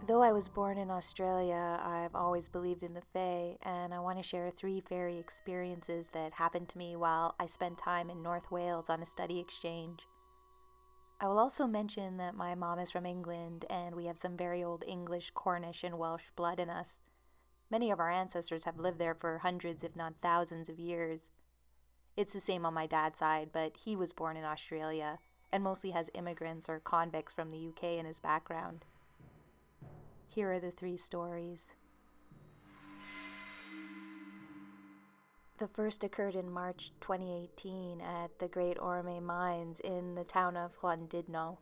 Though I was born in Australia, I've always believed in the Fae, and I want to share 3 fairy experiences that happened to me while I spent time in North Wales on a study exchange. I will also mention that my mom is from England, and we have some very old English, Cornish, and Welsh blood in us. Many of our ancestors have lived there for hundreds, if not thousands, of years. It's the same on my dad's side, but he was born in Australia and mostly has immigrants or convicts from the UK in his background. Here are the 3 stories. The first occurred in March 2018 at the Great Orme mines in the town of Llandudno.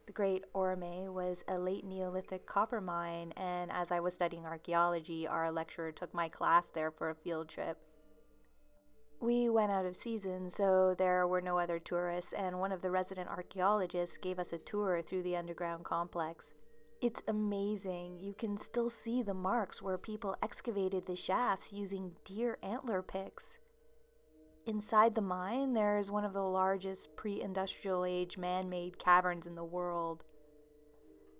The Great Orme was a late Neolithic copper mine, and as I was studying archaeology, our lecturer took my class there for a field trip. We went out of season, so there were no other tourists, and one of the resident archaeologists gave us a tour through the underground complex. It's amazing. You can still see the marks where people excavated the shafts using deer antler picks. Inside the mine, there's one of the largest pre-industrial age man-made caverns in the world.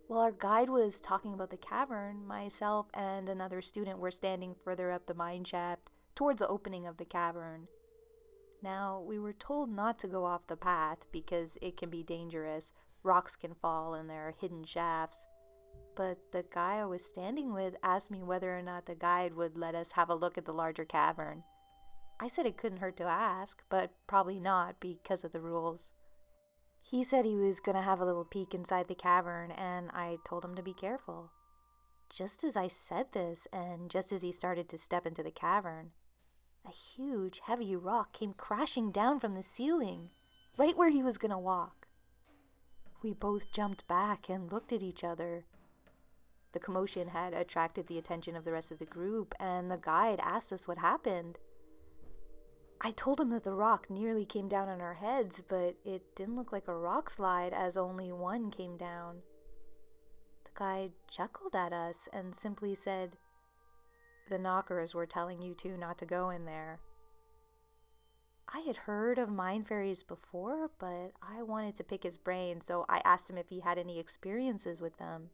While our guide was talking about the cavern, myself and another student were standing further up the mine shaft towards the opening of the cavern. Now, we were told not to go off the path because it can be dangerous. Rocks can fall and there are hidden shafts. But the guy I was standing with asked me whether or not the guide would let us have a look at the larger cavern. I said it couldn't hurt to ask, but probably not because of the rules. He said he was going to have a little peek inside the cavern, and I told him to be careful. Just as I said this, and just as he started to step into the cavern, a huge, heavy rock came crashing down from the ceiling, right where he was going to walk. We both jumped back and looked at each other. The commotion had attracted the attention of the rest of the group, and the guide asked us what happened. I told him that the rock nearly came down on our heads, but it didn't look like a rock slide as only one came down. The guide chuckled at us and simply said, "The knockers were telling you two not to go in there." I had heard of mine fairies before, but I wanted to pick his brain, so I asked him if he had any experiences with them.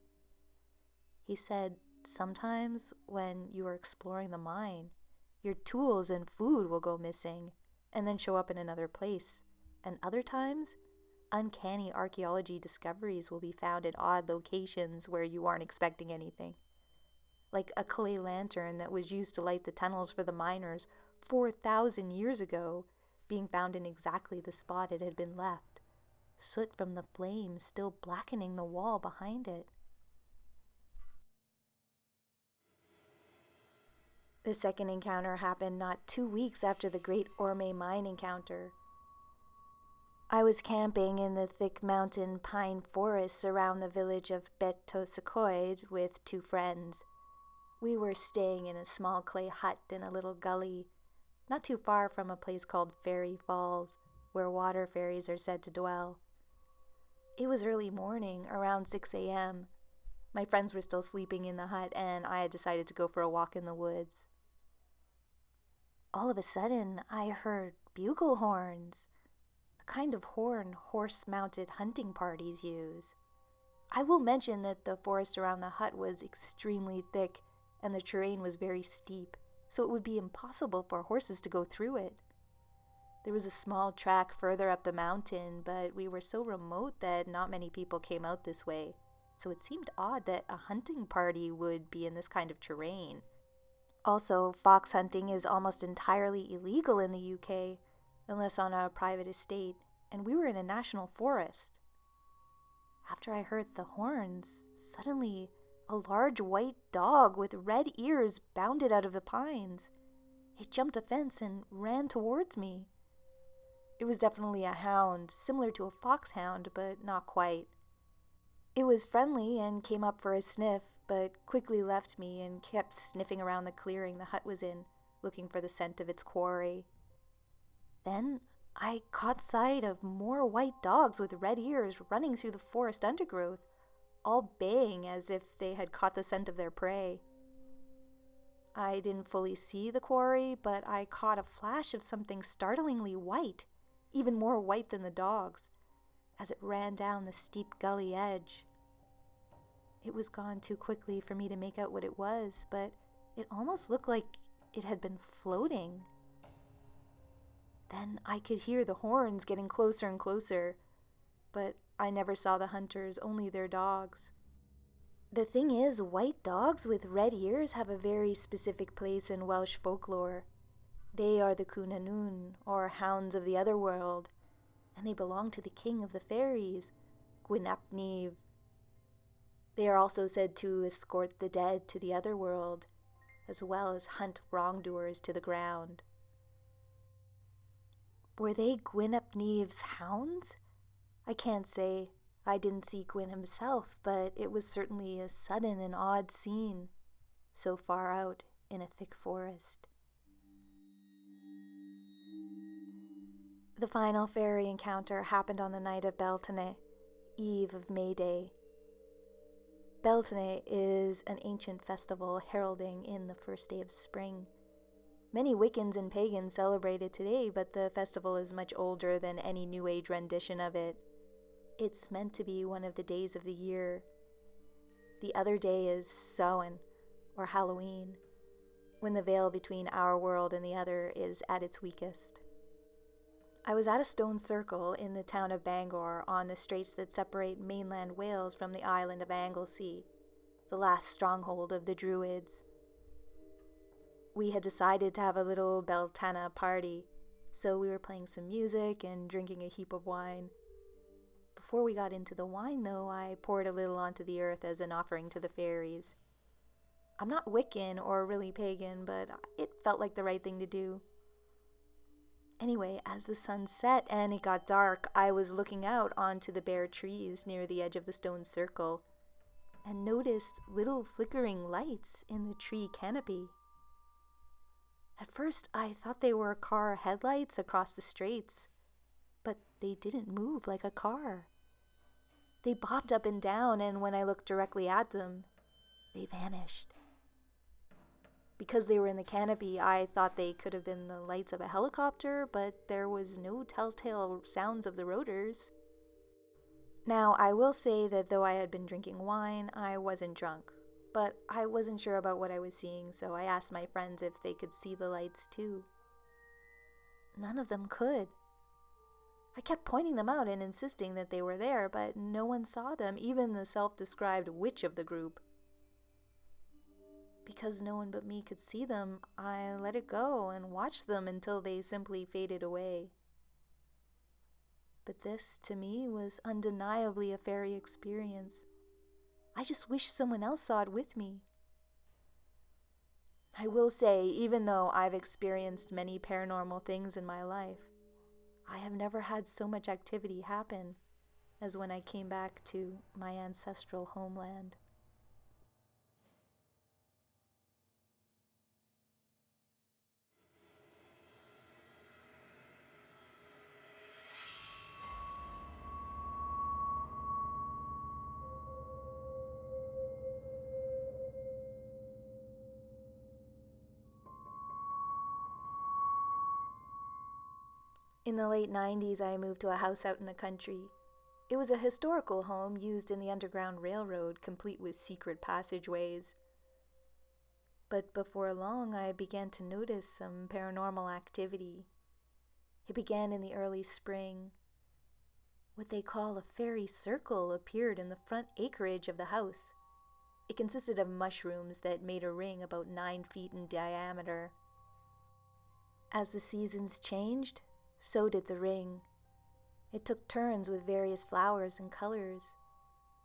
He said, sometimes when you are exploring the mine, your tools and food will go missing and then show up in another place. And other times, uncanny archaeology discoveries will be found in odd locations where you aren't expecting anything. Like a clay lantern that was used to light the tunnels for the miners 4,000 years ago, being found in exactly the spot it had been left, soot from the flames still blackening the wall behind it. The second encounter happened not 2 weeks after the Great Orme mine encounter. I was camping in the thick mountain pine forests around the village of Beltane with 2 friends. We were staying in a small clay hut in a little gully, not too far from a place called Fairy Falls, where water fairies are said to dwell. It was early morning, around 6 a.m. My friends were still sleeping in the hut, and I had decided to go for a walk in the woods. All of a sudden, I heard bugle horns, the kind of horn horse-mounted hunting parties use. I will mention that the forest around the hut was extremely thick, and the terrain was very steep, so it would be impossible for horses to go through it. There was a small track further up the mountain, but we were so remote that not many people came out this way, so it seemed odd that a hunting party would be in this kind of terrain. Also, fox hunting is almost entirely illegal in the UK, unless on a private estate, and we were in a national forest. After I heard the horns, suddenly a large white dog with red ears bounded out of the pines. It jumped a fence and ran towards me. It was definitely a hound, similar to a foxhound, but not quite. It was friendly and came up for a sniff, but quickly left me and kept sniffing around the clearing the hut was in, looking for the scent of its quarry. Then I caught sight of more white dogs with red ears running through the forest undergrowth, all baying as if they had caught the scent of their prey. I didn't fully see the quarry, but I caught a flash of something startlingly white, even more white than the dogs, as it ran down the steep gully edge. It was gone too quickly for me to make out what it was, but it almost looked like it had been floating. Then I could hear the horns getting closer and closer, but I never saw the hunters, only their dogs. The thing is, white dogs with red ears have a very specific place in Welsh folklore. They are the Cwnanwn, or hounds of the other world, and they belong to the king of the fairies, Bippity Boppity. They are also said to escort the dead to the other world, as well as hunt wrongdoers to the ground. Were they Bippity hounds? I can't say. I didn't see Gwyn himself, but it was certainly a sudden and odd scene, so far out in a thick forest. The final fairy encounter happened on the night of Beltane Eve of May Day. Beltane is an ancient festival heralding in the first day of spring. Many Wiccans and pagans celebrate it today, but the festival is much older than any New Age rendition of it. It's meant to be one of the days of the year. The other day is Samhain, or Halloween, when the veil between our world and the other is at its weakest. I was at a stone circle in the town of Bangor on the straits that separate mainland Wales from the island of Anglesey, the last stronghold of the Druids. We had decided to have a little Beltane party, so we were playing some music and drinking a heap of wine. Before we got into the wine, though, I poured a little onto the earth as an offering to the fairies. I'm not Wiccan or really pagan, but it felt like the right thing to do. Anyway, as the sun set and it got dark, I was looking out onto the bare trees near the edge of the stone circle and noticed little flickering lights in the tree canopy. At first, I thought they were car headlights across the straits, but they didn't move like a car. They bobbed up and down, and when I looked directly at them, they vanished. Because they were in the canopy, I thought they could have been the lights of a helicopter, but there was no telltale sounds of the rotors. Now, I will say that though I had been drinking wine, I wasn't drunk, but I wasn't sure about what I was seeing, so I asked my friends if they could see the lights too. None of them could. I kept pointing them out and insisting that they were there, but no one saw them, even the self-described witch of the group. Because no one but me could see them, I let it go and watched them until they simply faded away. But this, to me, was undeniably a fairy experience. I just wish someone else saw it with me. I will say, even though I've experienced many paranormal things in my life, I have never had so much activity happen as when I came back to my ancestral homeland. In the late 90s, I moved to a house out in the country. It was a historical home used in the Underground Railroad, complete with secret passageways. But before long, I began to notice some paranormal activity. It began in the early spring. What they call a fairy circle appeared in the front acreage of the house. It consisted of mushrooms that made a ring about 9 feet in diameter. As the seasons changed, so did the ring. It took turns with various flowers and colors,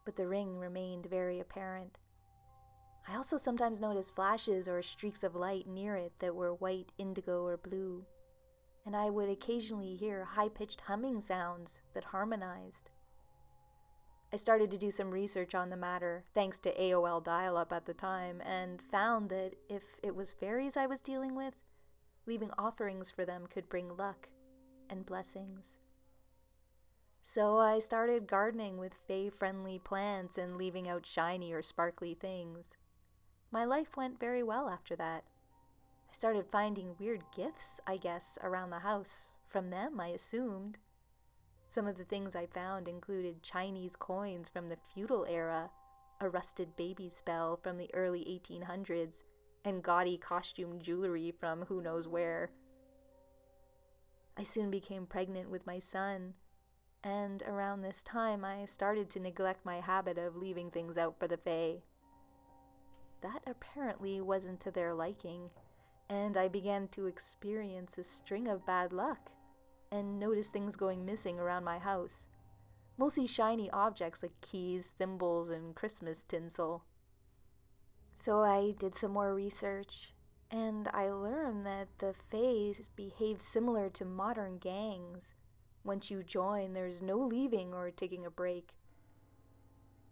but the ring remained very apparent. I also sometimes noticed flashes or streaks of light near it that were white, indigo, or blue, and I would occasionally hear high-pitched humming sounds that harmonized. I started to do some research on the matter, thanks to AOL dial-up at the time, and found that if it was fairies I was dealing with, leaving offerings for them could bring luck and blessings. So I started gardening with fae-friendly plants and leaving out shiny or sparkly things. My life went very well after that. I started finding weird gifts, I guess, around the house. From them, I assumed. Some of the things I found included Chinese coins from the feudal era, a rusted baby spell from the early 1800s, and gaudy costume jewelry from who knows where. I soon became pregnant with my son, and around this time I started to neglect my habit of leaving things out for the fae. That apparently wasn't to their liking, and I began to experience a string of bad luck and notice things going missing around my house. Mostly shiny objects like keys, thimbles, and Christmas tinsel. So I did some more research, and I learned that the faes behave similar to modern gangs. Once you join, there's no leaving or taking a break.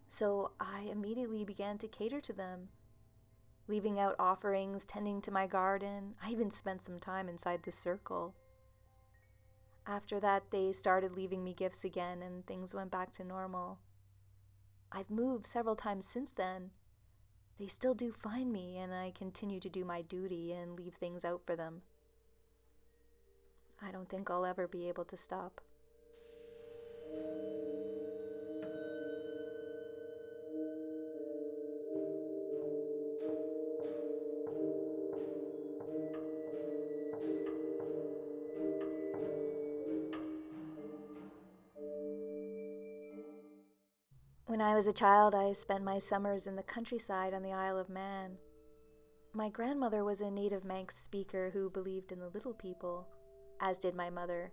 So I immediately began to cater to them, leaving out offerings, tending to my garden. I even spent some time inside the circle. After that, they started leaving me gifts again, and things went back to normal. I've moved several times since then. They still do find me, and I continue to do my duty and leave things out for them. I don't think I'll ever be able to stop. When I was a child, I spent my summers in the countryside on the Isle of Man. My grandmother was a native Manx speaker who believed in the little people, as did my mother.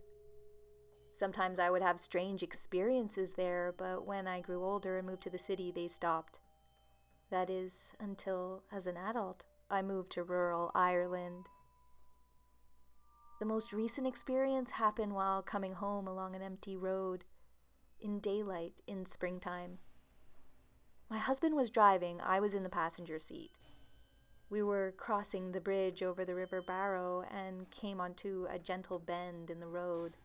Sometimes I would have strange experiences there, but when I grew older and moved to the city, they stopped. That is, until, as an adult, I moved to rural Ireland. The most recent experience happened while coming home along an empty road, in daylight in springtime. My husband was driving, I was in the passenger seat. We were crossing the bridge over the River Barrow and came onto a gentle bend in the road.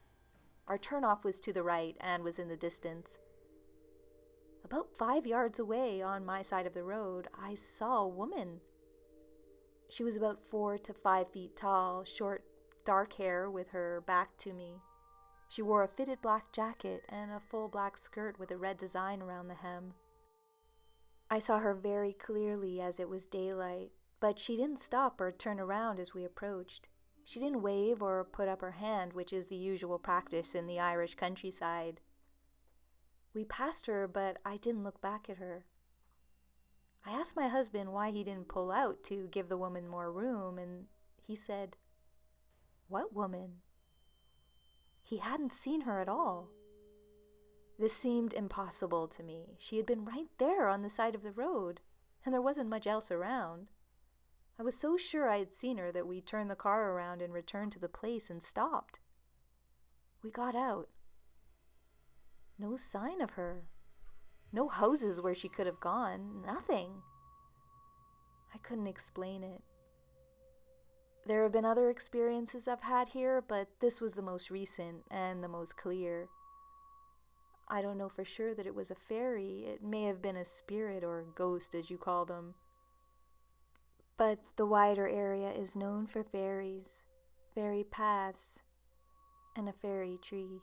Our turnoff was to the right and was in the distance. About 5 yards away on my side of the road, I saw a woman. She was about 4 to 5 feet tall, short, dark hair with her back to me. She wore a fitted black jacket and a full black skirt with a red design around the hem. I saw her very clearly as it was daylight, but she didn't stop or turn around as we approached. She didn't wave or put up her hand, which is the usual practice in the Irish countryside. We passed her, but I didn't look back at her. I asked my husband why he didn't pull out to give the woman more room, and he said, "What woman?" He hadn't seen her at all. This seemed impossible to me. She had been right there on the side of the road, and there wasn't much else around. I was so sure I had seen her that we turned the car around and returned to the place and stopped. We got out. No sign of her. No houses where she could have gone. Nothing. I couldn't explain it. There have been other experiences I've had here, but this was the most recent and the most clear. I don't know for sure that it was a fairy. It may have been a spirit or ghost, as you call them. But the wider area is known for fairies, fairy paths, and a fairy tree.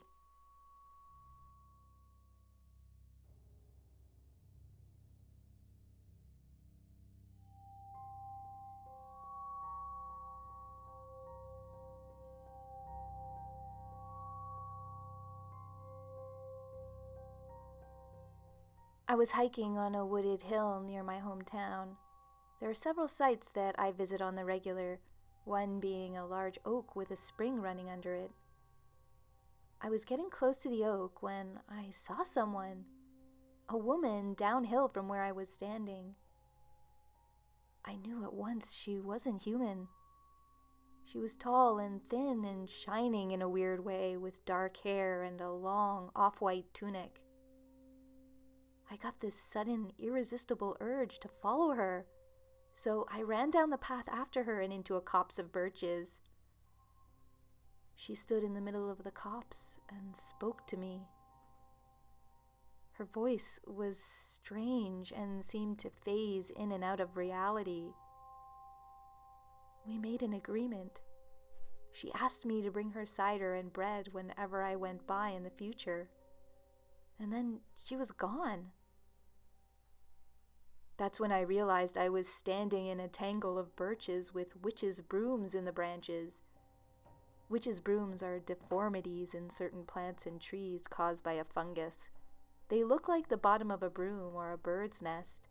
I was hiking on a wooded hill near my hometown. There are several sites that I visit on the regular, one being a large oak with a spring running under it. I was getting close to the oak when I saw someone, a woman downhill from where I was standing. I knew at once she wasn't human. She was tall and thin and shining in a weird way with dark hair and a long off-white tunic. I got this sudden, irresistible urge to follow her, so I ran down the path after her and into a copse of birches. She stood in the middle of the copse and spoke to me. Her voice was strange and seemed to phase in and out of reality. We made an agreement. She asked me to bring her cider and bread whenever I went by in the future. And then she was gone. That's when I realized I was standing in a tangle of birches with witches' brooms in the branches. Witches' brooms are deformities in certain plants and trees caused by a fungus. They look like the bottom of a broom or a bird's nest.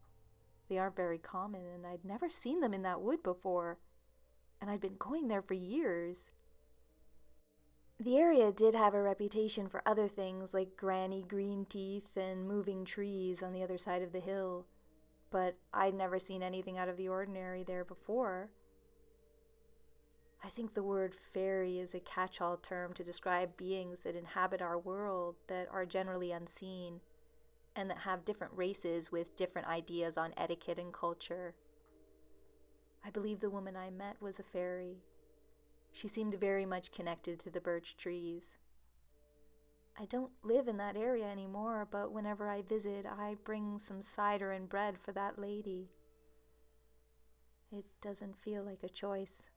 They aren't very common, and I'd never seen them in that wood before, and I'd been going there for years. The area did have a reputation for other things like granny green teeth and moving trees on the other side of the hill, but I'd never seen anything out of the ordinary there before. I think the word fairy is a catch-all term to describe beings that inhabit our world that are generally unseen and that have different races with different ideas on etiquette and culture. I believe the woman I met was a fairy. She seemed very much connected to the birch trees. I don't live in that area anymore, but whenever I visit, I bring some cider and bread for that lady. It doesn't feel like a choice.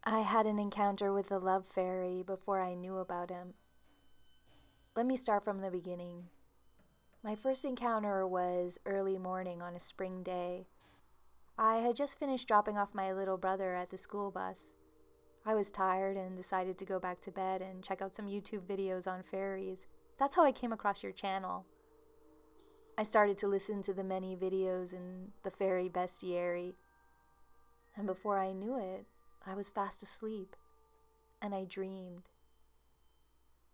I had an encounter with the love fairy before I knew about him. Let me start from the beginning. My first encounter was early morning on a spring day. I had just finished dropping off my little brother at the school bus. I was tired and decided to go back to bed and check out some YouTube videos on fairies. That's how I came across your channel. I started to listen to the many videos in the fairy bestiary, and before I knew it, I was fast asleep, and I dreamed.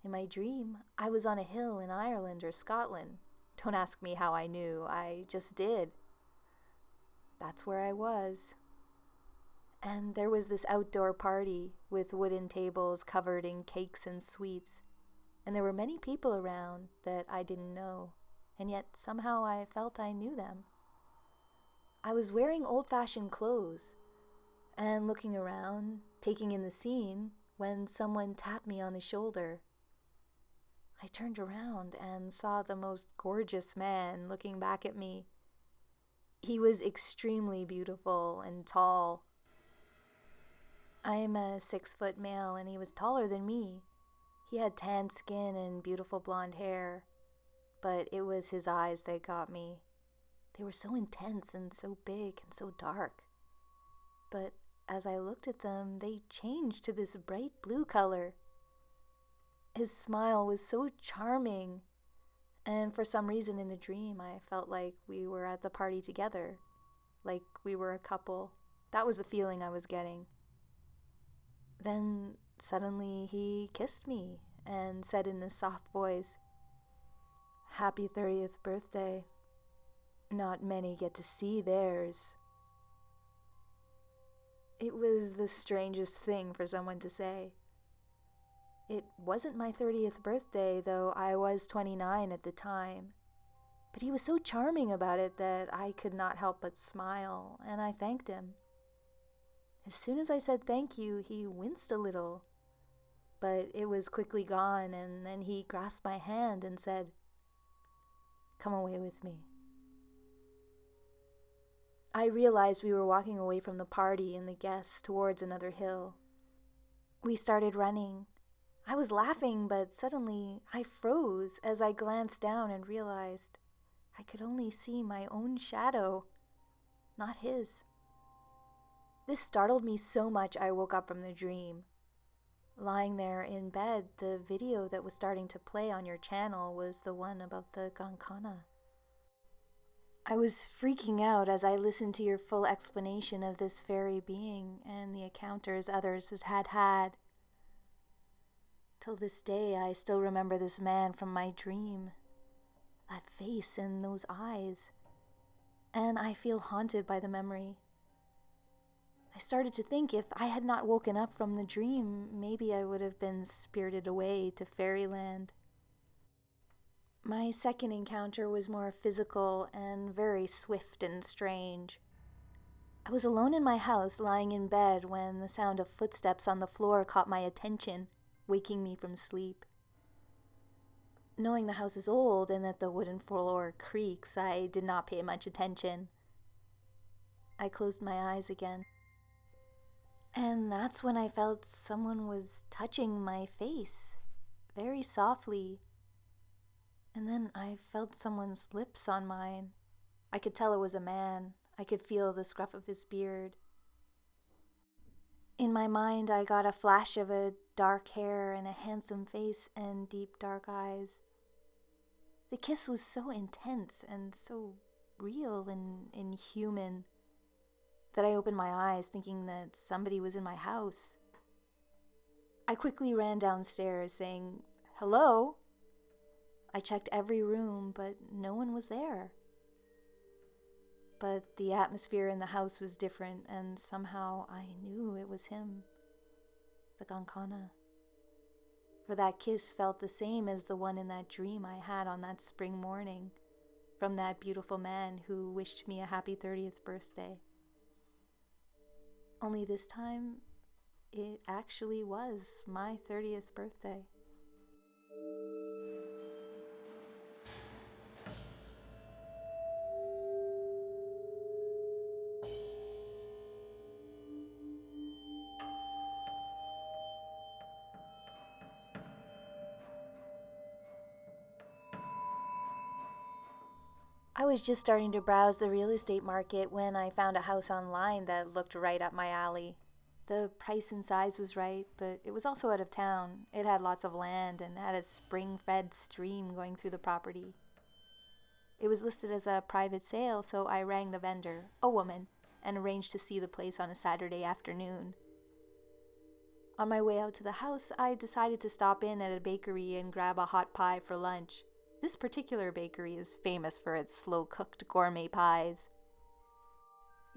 In my dream, I was on a hill in Ireland or Scotland. Don't ask me how I knew, I just did. That's where I was. And there was this outdoor party with wooden tables covered in cakes and sweets, and there were many people around that I didn't know, and yet somehow I felt I knew them. I was wearing old-fashioned clothes, and looking around, taking in the scene, when someone tapped me on the shoulder. I turned around and saw the most gorgeous man looking back at me. He was extremely beautiful and tall. I am a 6-foot male, and he was taller than me. He had tan skin and beautiful blonde hair, but it was his eyes that got me. They were so intense and so big and so dark. But as I looked at them, they changed to this bright blue color. His smile was so charming, and for some reason in the dream, I felt like we were at the party together, like we were a couple. That was the feeling I was getting. Then suddenly he kissed me and said in a soft voice, "Happy 30th birthday. Not many get to see theirs." It was the strangest thing for someone to say. It wasn't my 30th birthday, though I was 29 at the time. But he was so charming about it that I could not help but smile, and I thanked him. As soon as I said thank you, he winced a little. But it was quickly gone, and then he grasped my hand and said, "Come away with me." I realized we were walking away from the party and the guests towards another hill. We started running. I was laughing, but suddenly I froze as I glanced down and realized I could only see my own shadow, not his. This startled me so much I woke up from the dream. Lying there in bed, the video that was starting to play on your channel was the one about the Gancanagh. I was freaking out as I listened to your full explanation of this fairy being and the encounters others had had. Till this day, I still remember this man from my dream, that face and those eyes, and I feel haunted by the memory. I started to think if I had not woken up from the dream, maybe I would have been spirited away to fairyland. My second encounter was more physical and very swift and strange. I was alone in my house, lying in bed, when the sound of footsteps on the floor caught my attention, waking me from sleep. Knowing the house is old and that the wooden floor creaks, I did not pay much attention. I closed my eyes again. And that's when I felt someone was touching my face, very softly. And then I felt someone's lips on mine. I could tell it was a man. I could feel the scruff of his beard. In my mind, I got a flash of a dark hair and a handsome face and deep dark eyes. The kiss was so intense and so real and inhuman that I opened my eyes thinking that somebody was in my house. I quickly ran downstairs saying, "Hello?" I checked every room, but no one was there. But the atmosphere in the house was different, and somehow I knew it was him, the Gancanagh. For that kiss felt the same as the one in that dream I had on that spring morning, from that beautiful man who wished me a happy 30th birthday. Only this time, it actually was my 30th birthday. I was just starting to browse the real estate market when I found a house online that looked right up my alley. The price and size was right, but it was also out of town. It had lots of land and had a spring-fed stream going through the property. It was listed as a private sale, so I rang the vendor, a woman, and arranged to see the place on a Saturday afternoon. On my way out to the house, I decided to stop in at a bakery and grab a hot pie for lunch. This particular bakery is famous for its slow-cooked gourmet pies.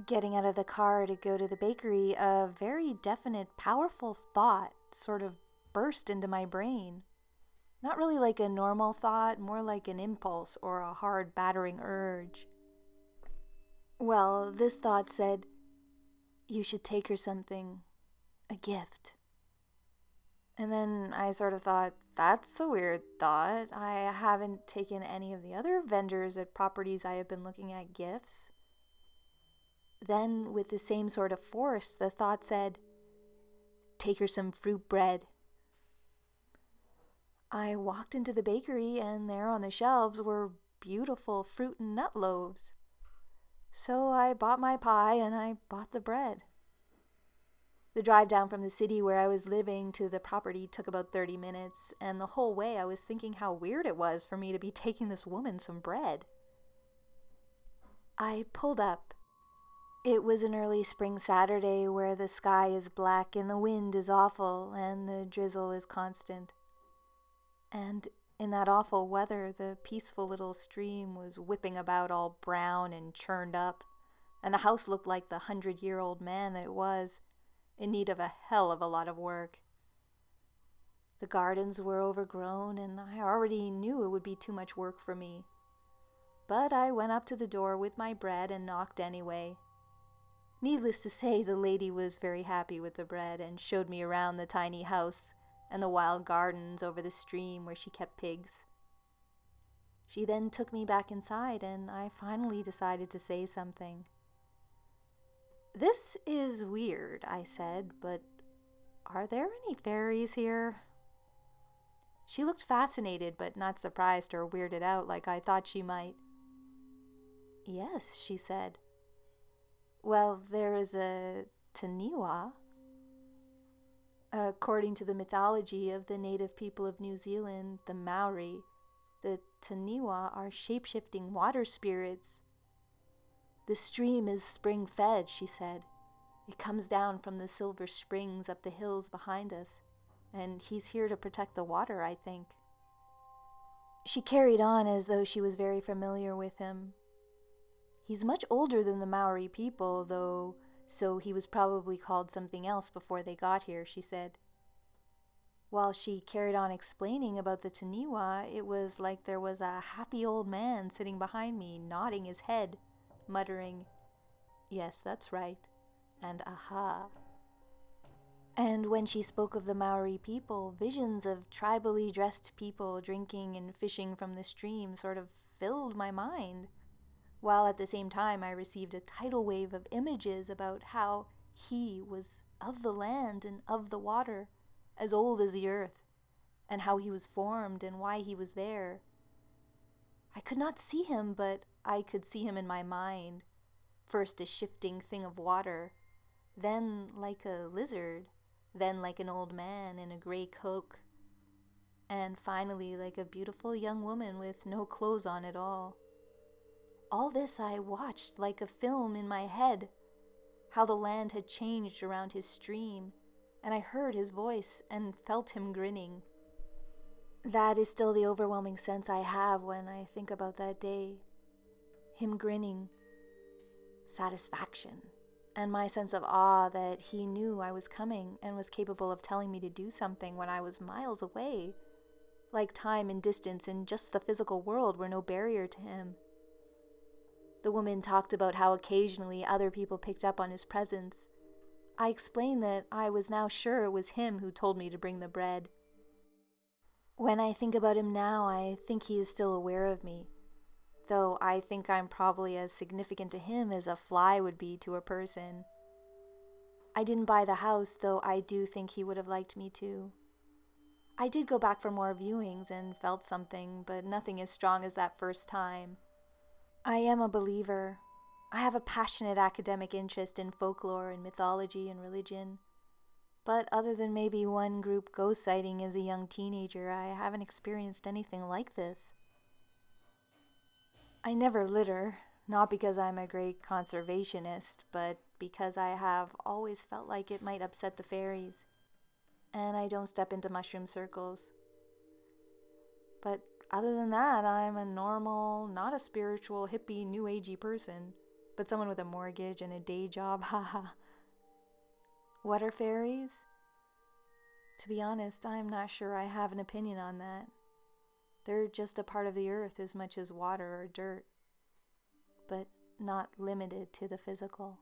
Getting out of the car to go to the bakery, a very definite, powerful thought sort of burst into my brain. Not really like a normal thought, more like an impulse or a hard, battering urge. Well, this thought said, "You should take her something, a gift." And then I sort of thought, that's a weird thought. I haven't taken any of the other vendors at properties I have been looking at gifts. Then, with the same sort of force, the thought said, "Take her some fruit bread." I walked into the bakery, and there on the shelves were beautiful fruit and nut loaves. So I bought my pie and I bought the bread. The drive down from the city where I was living to the property took about 30 minutes, and the whole way I was thinking how weird it was for me to be taking this woman some bread. I pulled up. It was an early spring Saturday where the sky is black and the wind is awful and the drizzle is constant. And in that awful weather, the peaceful little stream was whipping about all brown and churned up, and the house looked like the 100-year-old man that it was, in need of a hell of a lot of work. The gardens were overgrown, and I already knew it would be too much work for me. But I went up to the door with my bread and knocked anyway. Needless to say, the lady was very happy with the bread and showed me around the tiny house and the wild gardens over the stream where she kept pigs. She then took me back inside, and I finally decided to say something. "This is weird," I said, "but are there any fairies here?" She looked fascinated, but not surprised or weirded out like I thought she might. "Yes," she said. "Well, there is a Taniwha. According to the mythology of the native people of New Zealand, the Maori, the Taniwha are shape-shifting water spirits. The stream is spring-fed," she said. "It comes down from the silver springs up the hills behind us, and he's here to protect the water, I think." She carried on as though she was very familiar with him. "He's much older than the Maori people, though, so he was probably called something else before they got here," she said. While she carried on explaining about the Taniwha, it was like there was a happy old man sitting behind me, nodding his head, muttering, "Yes, that's right," and "Aha." And when she spoke of the Maori people, visions of tribally dressed people drinking and fishing from the stream sort of filled my mind, while at the same time I received a tidal wave of images about how he was of the land and of the water, as old as the earth, and how he was formed and why he was there. I could not see him, but I could see him in my mind, first a shifting thing of water, then like a lizard, then like an old man in a gray cloak, and finally like a beautiful young woman with no clothes on at all. All this I watched like a film in my head, how the land had changed around his stream, and I heard his voice and felt him grinning. That is still the overwhelming sense I have when I think about that day. Him grinning, satisfaction, and my sense of awe that he knew I was coming and was capable of telling me to do something when I was miles away, like time and distance and just the physical world were no barrier to him. The woman talked about how occasionally other people picked up on his presence. I explained that I was now sure it was him who told me to bring the bread. When I think about him now, I think he is still aware of me, though I think I'm probably as significant to him as a fly would be to a person. I didn't buy the house, though I do think he would have liked me to. I did go back for more viewings and felt something, but nothing as strong as that first time. I am a believer. I have a passionate academic interest in folklore and mythology and religion. But other than maybe one group ghost sighting as a young teenager, I haven't experienced anything like this. I never litter, not because I'm a great conservationist, but because I have always felt like it might upset the fairies. And I don't step into mushroom circles. But other than that, I'm a normal, not a spiritual, hippie, new agey person, but someone with a mortgage and a day job, haha. What are fairies? To be honest, I'm not sure I have an opinion on that. They're just a part of the earth as much as water or dirt, but not limited to the physical.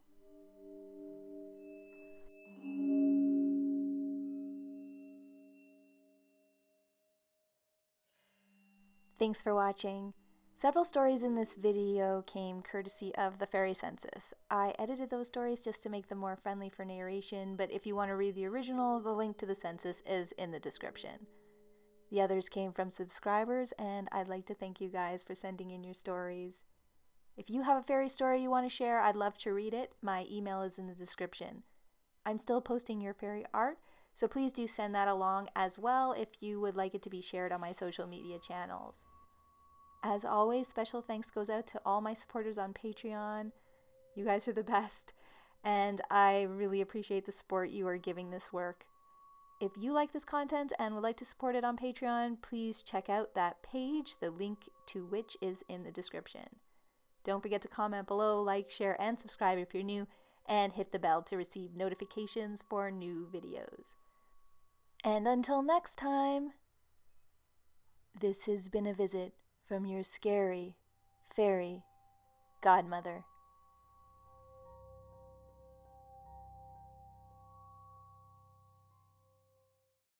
Thanks for watching. Several stories in this video came courtesy of the Fairy Census. I edited those stories just to make them more friendly for narration, but if you want to read the originals, the link to the census is in the description. The others came from subscribers, and I'd like to thank you guys for sending in your stories. If you have a fairy story you want to share, I'd love to read it. My email is in the description. I'm still posting your fairy art, so please do send that along as well if you would like it to be shared on my social media channels. As always, special thanks goes out to all my supporters on Patreon. You guys are the best, and I really appreciate the support you are giving this work. If you like this content and would like to support it on Patreon, please check out that page, the link to which is in the description. Don't forget to comment below, like, share, and subscribe if you're new, and hit the bell to receive notifications for new videos. And until next time, this has been a visit from your scary fairy godmother.